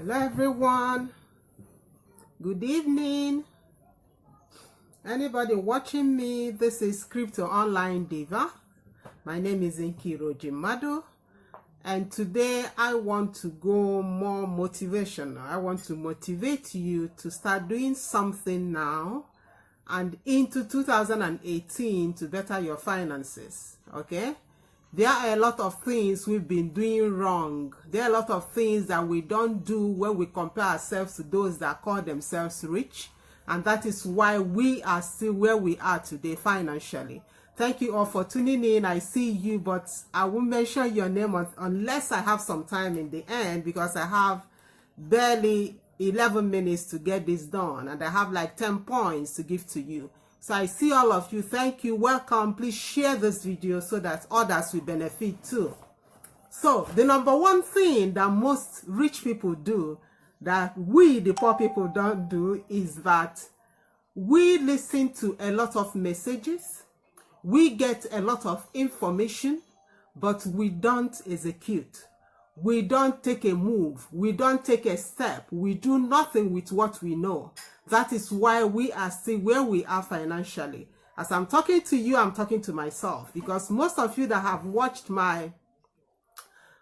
Hello everyone, good evening. Anybody watching me? This is Crypto Online Diva. My name is Nkiro Jimado, and today I want to go more motivational. I want to motivate you to start doing something now and into 2018 to better your finances. Okay, there are a lot of things we've been doing wrong. There are a lot of things that we don't do when we compare ourselves to those that call themselves rich, and that is why we are still where we are today financially. Thank you all for tuning in. I see you, but I won't mention your name unless I have some time in the end, because I have barely 11 minutes to get this done, and I have like 10 points to give to you. So I see all of you. Thank you. Welcome. Please share this video so that others will benefit too. So the number one thing that most rich people do that we, the poor people, don't do is that we listen to a lot of messages. We get a lot of information, but we don't execute. We don't take a move. We don't take a step. We do nothing with what we know. That is why we are still where we are financially. As I'm talking to you, I'm talking to myself, because most of you that have watched my,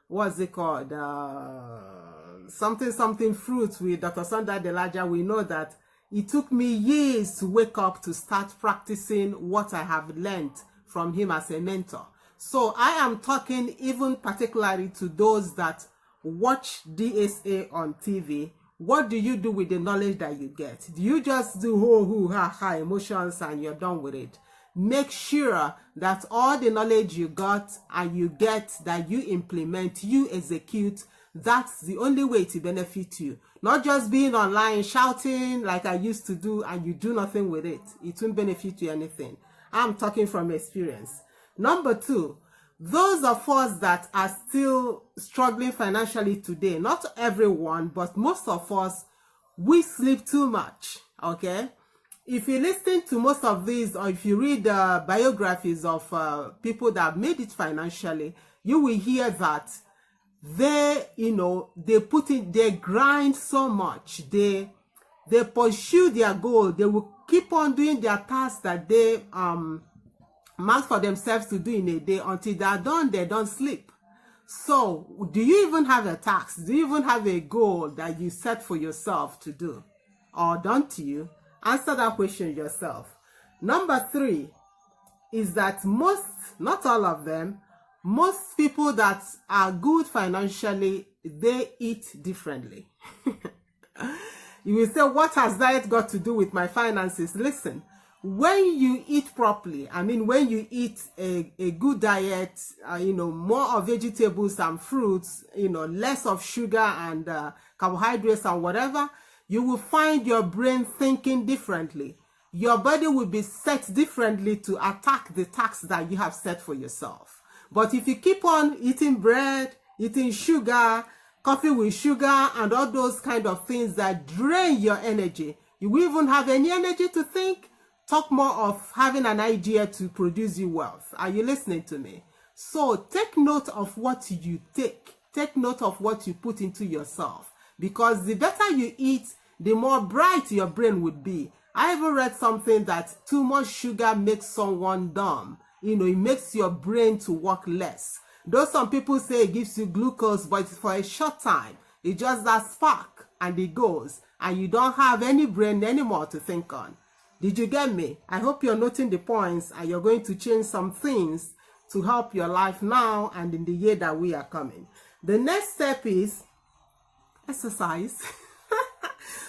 what's it called, something fruits with Dr. Sandra Delaja, we know that it took me years to wake up to start practicing what I have learned from him as a mentor. So I am talking even particularly to those that watch DSA on TV. What do you do with the knowledge that you get? Do you just do hoo ha ha emotions and you're done with it? Make sure that all the knowledge you got and you get, that you implement, you execute. That's the only way to benefit you. Not just being online shouting like I used to do and you do nothing with it. It won't benefit you anything. I'm talking from experience. Number two, those of us that are still struggling financially today, not everyone, but most of us, we sleep too much, okay? If you listen to most of these, or if you read biographies of people that made it financially, you will hear that they, they grind so much, they pursue their goal, they will keep on doing their tasks that they mark for themselves to do in a day. Until they're done, they don't sleep. So do you even have a task? Do you even have a goal that you set for yourself to do? Or don't you? Answer that question yourself. Number three is that most, not all of them, most people that are good financially, they eat differently. You will say, what has diet got to do with my finances? Listen, when you eat properly, I mean, when you eat a good diet, more of vegetables and fruits, less of sugar and carbohydrates and whatever, you will find your brain thinking differently. Your body will be set differently to attack the tasks that you have set for yourself. But if you keep on eating bread, eating sugar, coffee with sugar, and all those kind of things that drain your energy, you will even have any energy to think. Talk more of having an idea to produce you wealth. Are you listening to me? So take note of what you take. Take note of what you put into yourself. Because the better you eat, the more bright your brain would be. I even read something that too much sugar makes someone dumb. It makes your brain to work less. Though some people say it gives you glucose, but it's for a short time. It's just that spark and it goes. And you don't have any brain anymore to think on. Did you get me? I hope you're noting the points and you're going to change some things to help your life now and in the year that we are coming. The next step is exercise.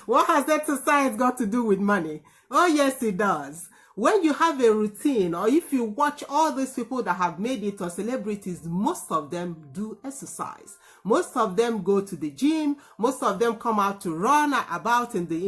What has exercise got to do with money? Oh, yes, it does. When you have a routine, or if you watch all these people that have made it, or celebrities, most of them do exercise. Most of them go to the gym. Most of them come out to run about in the,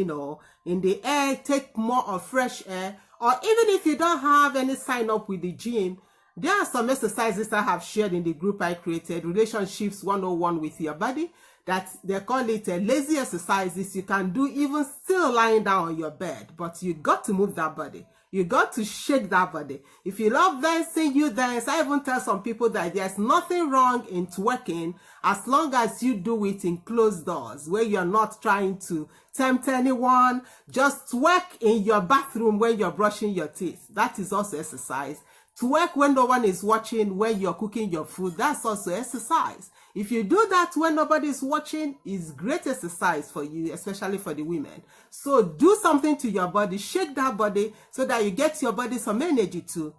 in the air, take more of fresh air. Or even if you don't have any sign up with the gym, there are some exercises I have shared in the group I created, Relationships 101 with your body, that they call it a lazy exercises you can do even still lying down on your bed, but you got to move that body. You got to shake that body. If you love dancing, you dance. I even tell some people that there's nothing wrong in twerking as long as you do it in closed doors where you're not trying to tempt anyone. Just twerk in your bathroom when you're brushing your teeth. That is also exercise. Twerk when no one is watching, when you're cooking your food. That's also exercise. If you do that when nobody is watching, it's great exercise for you, especially for the women. So do something to your body, shake that body so that you get your body some energy to,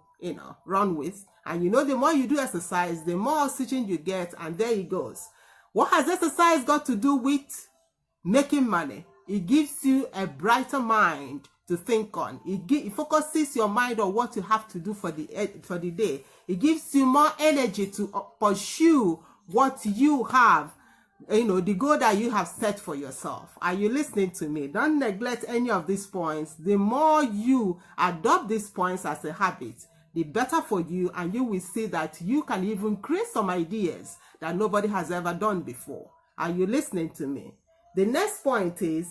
run with. And the more you do exercise, the more oxygen you get, and there it goes. What has exercise got to do with making money? It gives you a brighter mind to think on. It focuses your mind on what you have to do for the day. It gives you more energy to pursue what you have, the goal that you have set for yourself. Are you listening to me? Don't neglect any of these points. The more you adopt these points as a habit, the better for you, and you will see that you can even create some ideas that nobody has ever done before. Are you listening to me? The next point is,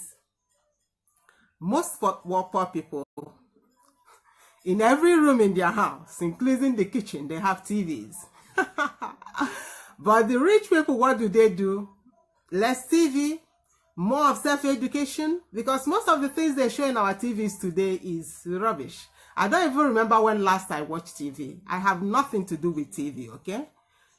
most poor people, in every room in their house, including the kitchen, they have TVs. But the rich people, what do? Less TV, more of self-education, because most of the things they show in our TVs today is rubbish. I don't even remember when last I watched TV. I have nothing to do with TV, okay?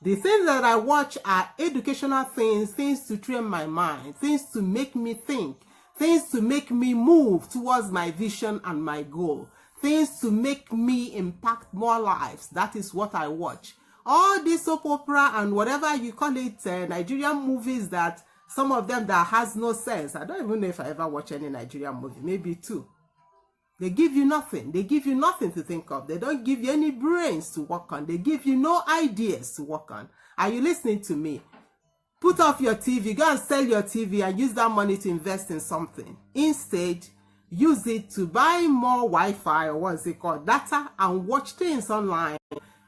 The things that I watch are educational things, things to train my mind, things to make me think, things to make me move towards my vision and my goal, things to make me impact more lives. That is what I watch. All this soap opera and whatever you call it, Nigerian movies, that some of them that has no sense. I don't even know if I ever watch any Nigerian movie, maybe two. They give you nothing. They give you nothing to think of. They don't give you any brains to work on. They give you no ideas to work on. Are you listening to me? Put off your TV, go and sell your TV and use that money to invest in something. Instead, use it to buy more Wi-Fi, or what's it called, data, and watch things online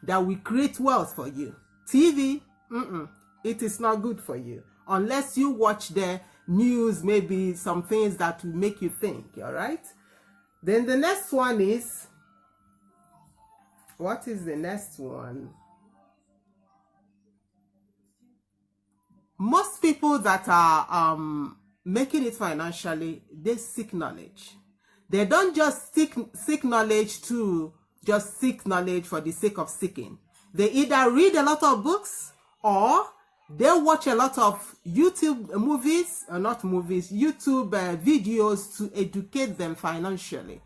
that will create wealth for you. TV, it is not good for you unless you watch the news, maybe some things that will make you think, all right? Then the next one is, what is the next one? Most people that are making it financially, they seek knowledge. They don't just seek knowledge to just seek knowledge for the sake of seeking. They either read a lot of books, or they watch a lot of YouTube movies, or not movies, YouTube videos to educate them financially,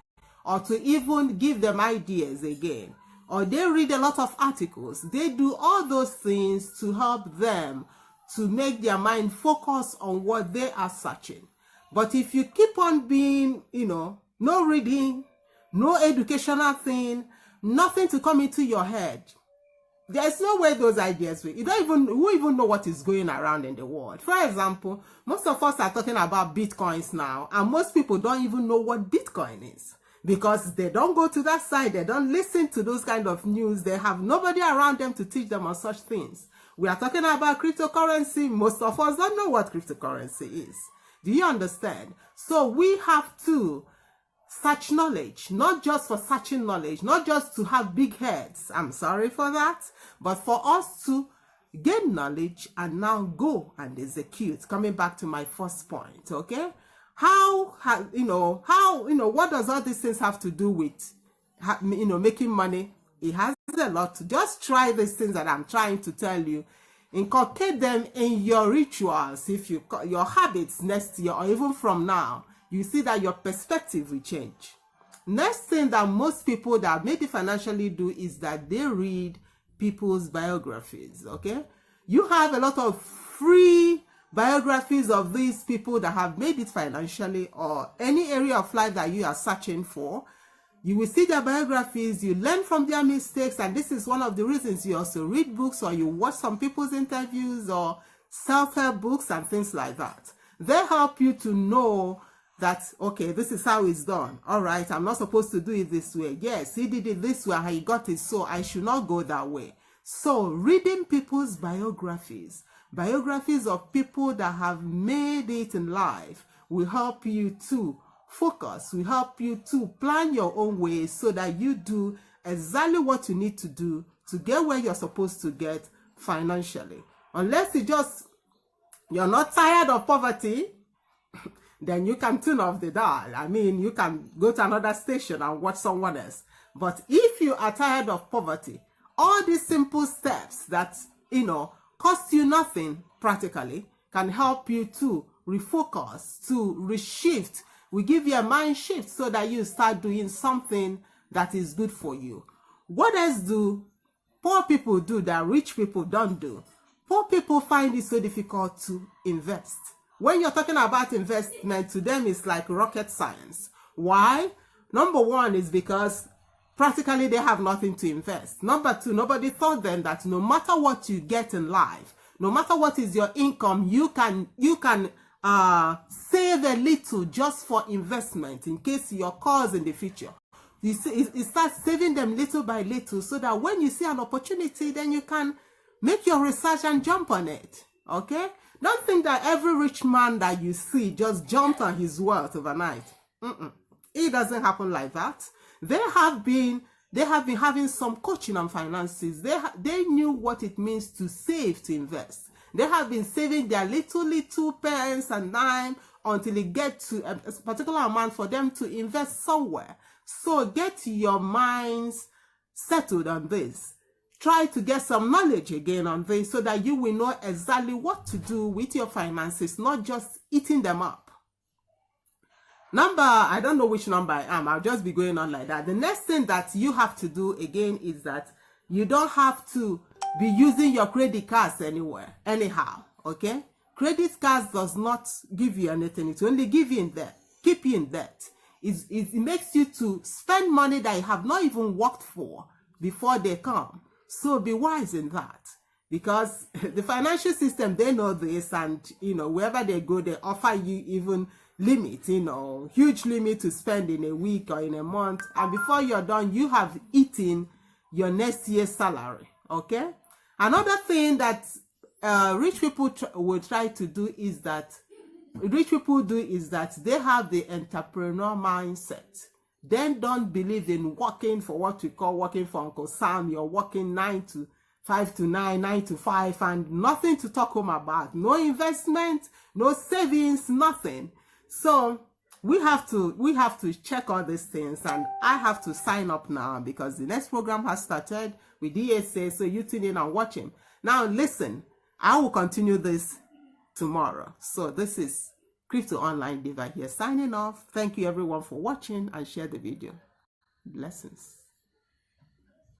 or to even give them ideas again. Or they read a lot of articles. They do all those things to help them to make their mind focus on what they are searching. But if you keep on being, no reading, no educational thing, nothing to come into your head, there's no way those ideas will. Who even know what is going around in the world. For example, most of us are talking about Bitcoins now, and most people don't even know what Bitcoin is, because they don't go to that side, they don't listen to those kind of news, they have nobody around them to teach them on such things. We are talking about cryptocurrency. Most of us don't know what cryptocurrency is. Do you understand? So we have to search knowledge, not just for searching knowledge, not just to have big heads. I'm sorry for that, but for us to gain knowledge and now go and execute. Coming back to my first point, okay? What does all these things have to do with, making money? It has a lot to. Just try these things that I'm trying to tell you. Inculcate them in your rituals, your habits next year, or even from now. You see that your perspective will change. Next thing that most people that made it financially do is that they read people's biographies, okay? You have a lot of free biographies of these people that have made it financially, or any area of life that you are searching for. You will see their biographies, you learn from their mistakes, and this is one of the reasons you also read books, or you watch some people's interviews, or self-help books and things like that. They help you to know that, okay, this is how it's done. All right, I'm not supposed to do it this way. Yes, he did it this way, he got it, so I should not go that way. So reading people's biographies of people that have made it in life, will help you to focus, will help you to plan your own way so that you do exactly what you need to do to get where you're supposed to get financially. Unless you're not tired of poverty, then you can turn off the dial. I mean, you can go to another station and watch someone else. But if you are tired of poverty, all these simple steps that, cost you nothing practically can help you to refocus, to reshift. We give you a mind shift so that you start doing something that is good for you. What else do poor people do that rich people don't do? Poor people find it so difficult to invest. When you're talking about investment, to them it's like rocket science. Why? Number one is because practically they have nothing to invest. Number two, nobody taught them that no matter what you get in life, no matter what is your income, you can save a little just for investment in case your cause in the future. You start saving them little by little so that when you see an opportunity, then you can make your research and jump on it. Okay? Don't think that every rich man that you see just jumped on his wealth overnight. It doesn't happen like that. They have been having some coaching on finances. They knew what it means to save, to invest. They have been saving their little pence and dime until it gets to a particular amount for them to invest somewhere. So get your minds settled on this. Try to get some knowledge again on this so that you will know exactly what to do with your finances, not just eating them up. I don't know which number I am. I'll just be going on like that. The next thing that you have to do again is that you don't have to be using your credit cards anywhere, anyhow, okay? Credit cards does not give you anything. It only give you in debt, keep you in debt. It makes you to spend money that you have not even worked for before they come. So be wise in that, because the financial system, they know this, and wherever they go, they offer you even limit, huge limit to spend in a week or in a month, and before you're done, you have eaten your next year's salary. Okay? Another thing that rich people will try to do is that they have the entrepreneur mindset. Then don't believe in working for what we call working for Uncle Sam. You're working 5 to 9, 9 to 5, and nothing to talk home about. No investment, no savings, nothing. So we have to check all these things, and I have to sign up now because the next program has started with DSA. So you tune in and watch him. Now listen, I will continue this tomorrow. So this is Crypto Online Diva here signing off. Thank you everyone for watching, and share the video. Blessings.